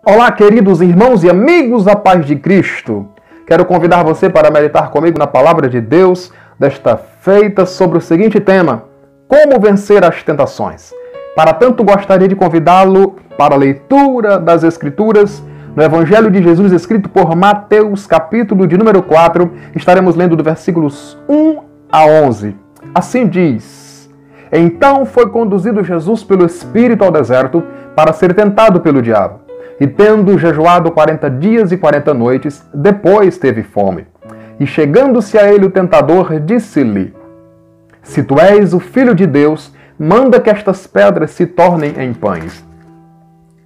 Olá, queridos irmãos e amigos da paz de Cristo. Quero convidar você para meditar comigo na palavra de Deus desta feita sobre o seguinte tema: como vencer as tentações. Para tanto, gostaria de convidá-lo para a leitura das Escrituras no Evangelho de Jesus, escrito por Mateus, capítulo de número 4. Estaremos lendo do versículos 1 a 11. Assim diz: Então foi conduzido Jesus pelo Espírito ao deserto para ser tentado pelo diabo. E tendo jejuado 40 dias e 40 noites, depois teve fome. E chegando-se a ele o tentador, disse-lhe: Se tu és o Filho de Deus, manda que estas pedras se tornem em pães.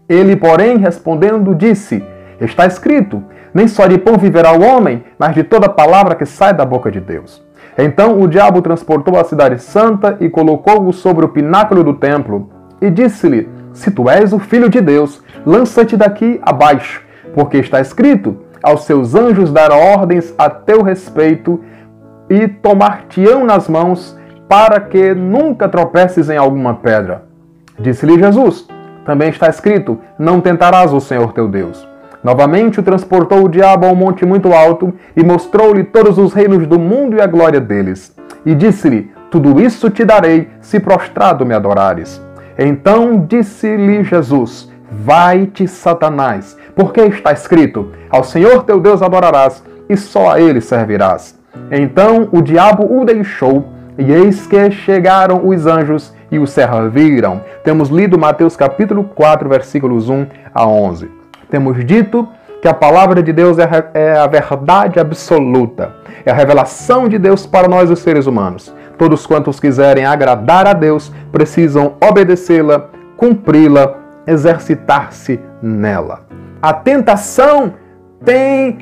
Ele, porém, respondendo, disse: Está escrito, nem só de pão viverá o homem, mas de toda palavra que sai da boca de Deus. Então o diabo transportou a cidade santa e colocou-o sobre o pináculo do templo, e disse-lhe: Se tu és o Filho de Deus, lança-te daqui abaixo, porque está escrito: aos seus anjos dará ordens a teu respeito, e tomar-te-ão nas mãos, para que nunca tropeces em alguma pedra. Disse-lhe Jesus: Também está escrito: Não tentarás o Senhor teu Deus. Novamente o transportou o diabo a um monte muito alto, e mostrou-lhe todos os reinos do mundo e a glória deles. E disse-lhe: Tudo isso te darei, se prostrado me adorares. Então disse-lhe Jesus: Vai-te, Satanás, porque está escrito: Ao Senhor teu Deus adorarás, e só a ele servirás. Então o diabo o deixou, e eis que chegaram os anjos e o serviram. Temos lido Mateus capítulo 4, versículos 1 a 11. Temos dito que a palavra de Deus é a verdade absoluta. É a revelação de Deus para nós, os seres humanos. Todos quantos quiserem agradar a Deus precisam obedecê-la, cumpri-la, exercitar-se nela. A tentação tem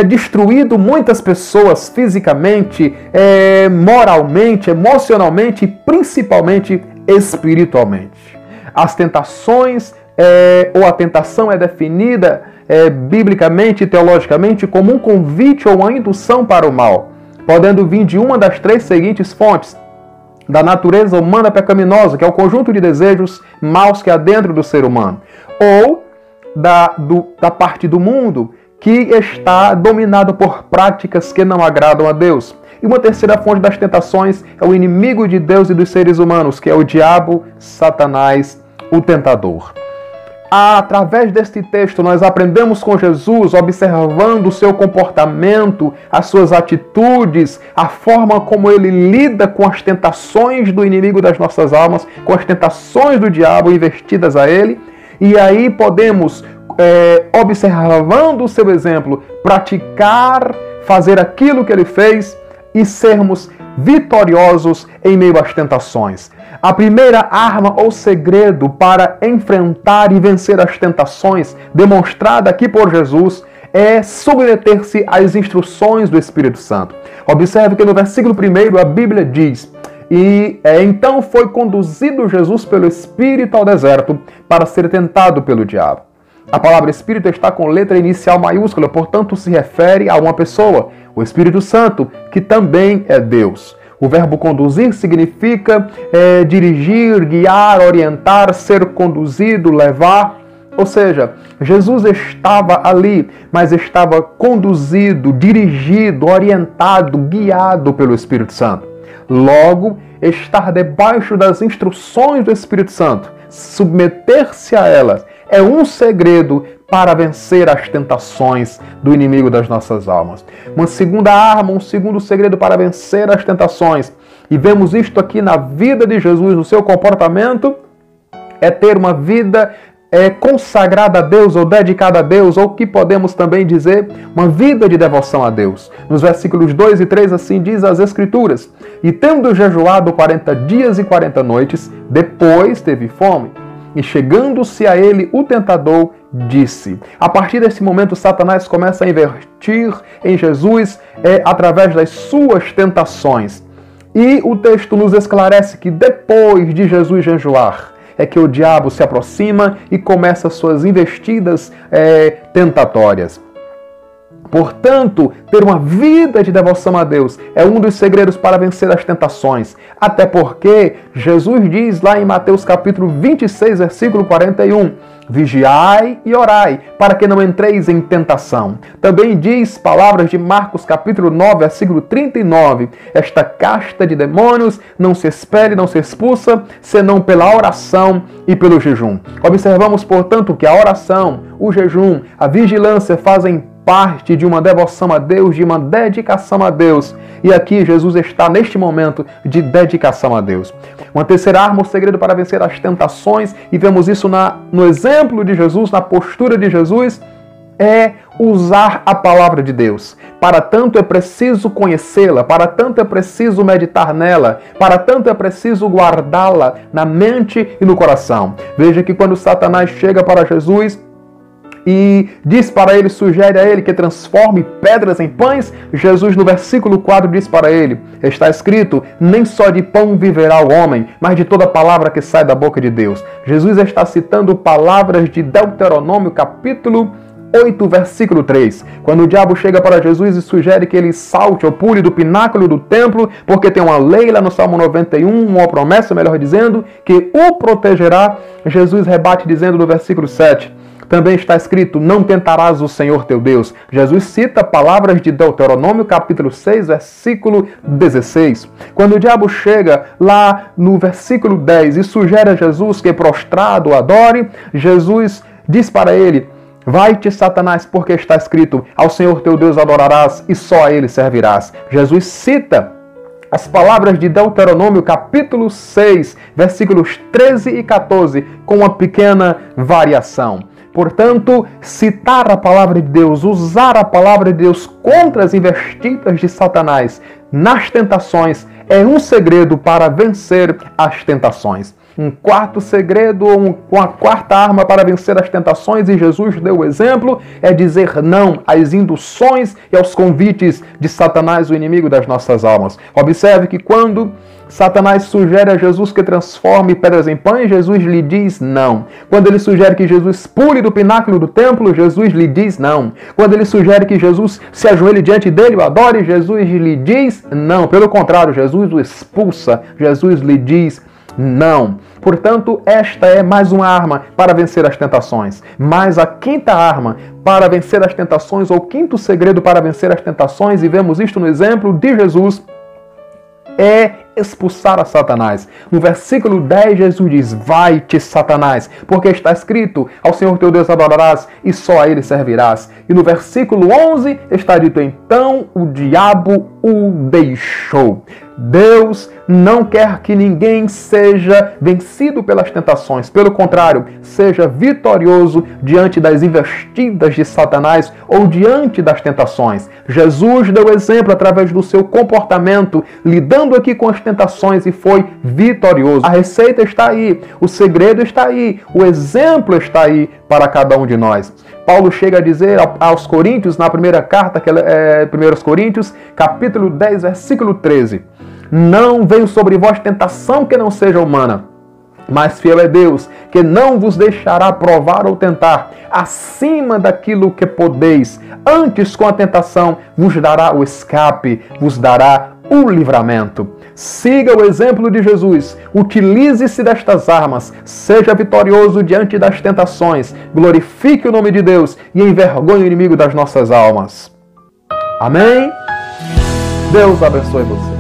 destruído muitas pessoas fisicamente, moralmente, emocionalmente e principalmente espiritualmente. As tentações, ou a tentação é definida biblicamente e teologicamente como um convite ou uma indução para o mal, podendo vir de uma das três seguintes fontes: da natureza humana pecaminosa, que é o conjunto de desejos maus que há dentro do ser humano, ou da parte do mundo, que está dominado por práticas que não agradam a Deus. E uma terceira fonte das tentações é o inimigo de Deus e dos seres humanos, que é o diabo, Satanás, o tentador. Através deste texto, nós aprendemos com Jesus, observando o seu comportamento, as suas atitudes, a forma como ele lida com as tentações do inimigo das nossas almas, com as tentações do diabo investidas a ele. E aí podemos, observando o seu exemplo, praticar, fazer aquilo que ele fez e sermos vitoriosos em meio às tentações. A primeira arma ou segredo para enfrentar e vencer as tentações, demonstrada aqui por Jesus, é submeter-se às instruções do Espírito Santo. Observe que no versículo 1 a Bíblia diz: Então foi conduzido Jesus pelo Espírito ao deserto para ser tentado pelo diabo. A palavra Espírito está com letra inicial maiúscula, portanto se refere a uma pessoa, o Espírito Santo, que também é Deus. O verbo conduzir significa dirigir, guiar, orientar, ser conduzido, levar. Ou seja, Jesus estava ali, mas estava conduzido, dirigido, orientado, guiado pelo Espírito Santo. Logo, estar debaixo das instruções do Espírito Santo, submeter-se a elas, é um segredo para vencer as tentações do inimigo das nossas almas. Uma segunda arma, um segundo segredo para vencer as tentações, e vemos isto aqui na vida de Jesus, no seu comportamento, é ter uma vida consagrada a Deus, ou dedicada a Deus, ou que podemos também dizer, uma vida de devoção a Deus. Nos versículos 2 e 3, assim diz as Escrituras: E tendo jejuado 40 dias e 40 noites, depois teve fome. E chegando-se a ele o tentador, disse. A partir desse momento, Satanás começa a investir em Jesus através das suas tentações. E o texto nos esclarece que depois de Jesus jejuar, é que o diabo se aproxima e começa suas investidas tentatórias. Portanto, ter uma vida de devoção a Deus é um dos segredos para vencer as tentações. Até porque Jesus diz lá em Mateus capítulo 26, versículo 41, vigiai e orai, para que não entreis em tentação. Também diz palavras de Marcos capítulo 9, versículo 39, esta casta de demônios não se expele, não se expulsa, senão pela oração e pelo jejum. Observamos, portanto, que a oração, o jejum, a vigilância fazem parte de uma devoção a Deus, de uma dedicação a Deus. E aqui Jesus está neste momento de dedicação a Deus. Uma terceira arma, o segredo para vencer as tentações, e vemos isso no exemplo de Jesus, na postura de Jesus, é usar a palavra de Deus. Para tanto é preciso conhecê-la, para tanto é preciso meditar nela, para tanto é preciso guardá-la na mente e no coração. Veja que quando Satanás chega para Jesus e diz para ele, sugere a ele que transforme pedras em pães, Jesus no versículo 4 diz para ele, está escrito, nem só de pão viverá o homem, mas de toda palavra que sai da boca de Deus. Jesus está citando palavras de Deuteronômio capítulo 8, versículo 3. Quando o diabo chega para Jesus e sugere que ele salte ou pule do pináculo do templo, porque tem uma lei lá no Salmo 91, uma promessa, melhor dizendo, que o protegerá, Jesus rebate dizendo no versículo 7, também está escrito, não tentarás o Senhor teu Deus. Jesus cita palavras de Deuteronômio, capítulo 6, versículo 16. Quando o diabo chega lá no versículo 10 e sugere a Jesus que prostrado adore, Jesus diz para ele, vai-te, Satanás, porque está escrito, ao Senhor teu Deus adorarás e só a ele servirás. Jesus cita as palavras de Deuteronômio, capítulo 6, versículos 13 e 14, com uma pequena variação. Portanto, citar a palavra de Deus, usar a palavra de Deus contra as investidas de Satanás nas tentações é um segredo para vencer as tentações. Um quarto segredo, uma quarta arma para vencer as tentações, e Jesus deu o exemplo, é dizer não às induções e aos convites de Satanás, o inimigo das nossas almas. Observe que quando Satanás sugere a Jesus que transforme pedras em pães, Jesus lhe diz não. Quando ele sugere que Jesus pule do pináculo do templo, Jesus lhe diz não. Quando ele sugere que Jesus se ajoelhe diante dele, o adore, Jesus lhe diz não. Pelo contrário, Jesus o expulsa, Jesus lhe diz não. Portanto, esta é mais uma arma para vencer as tentações. Mas a quinta arma para vencer as tentações, ou quinto segredo para vencer as tentações, e vemos isto no exemplo de Jesus, é expulsar a Satanás. No versículo 10, Jesus diz, vai-te, Satanás, porque está escrito, ao Senhor teu Deus adorarás e só a ele servirás. E no versículo 11 está dito, então o diabo o deixou. Deus não quer que ninguém seja vencido pelas tentações. Pelo contrário, seja vitorioso diante das investidas de Satanás ou diante das tentações. Jesus deu exemplo através do seu comportamento, lidando aqui com as tentações, e foi vitorioso. A receita está aí, o segredo está aí, o exemplo está aí para cada um de nós. Paulo chega a dizer aos Coríntios, na primeira carta, 1 Coríntios, capítulo 10, versículo 13, não veio sobre vós tentação que não seja humana, mas fiel é Deus, que não vos deixará provar ou tentar acima daquilo que podeis. Antes, com a tentação, vos dará o escape, vos dará o livramento. Siga o exemplo de Jesus, utilize-se destas armas, seja vitorioso diante das tentações, glorifique o nome de Deus e envergonhe o inimigo das nossas almas. Amém? Deus abençoe você.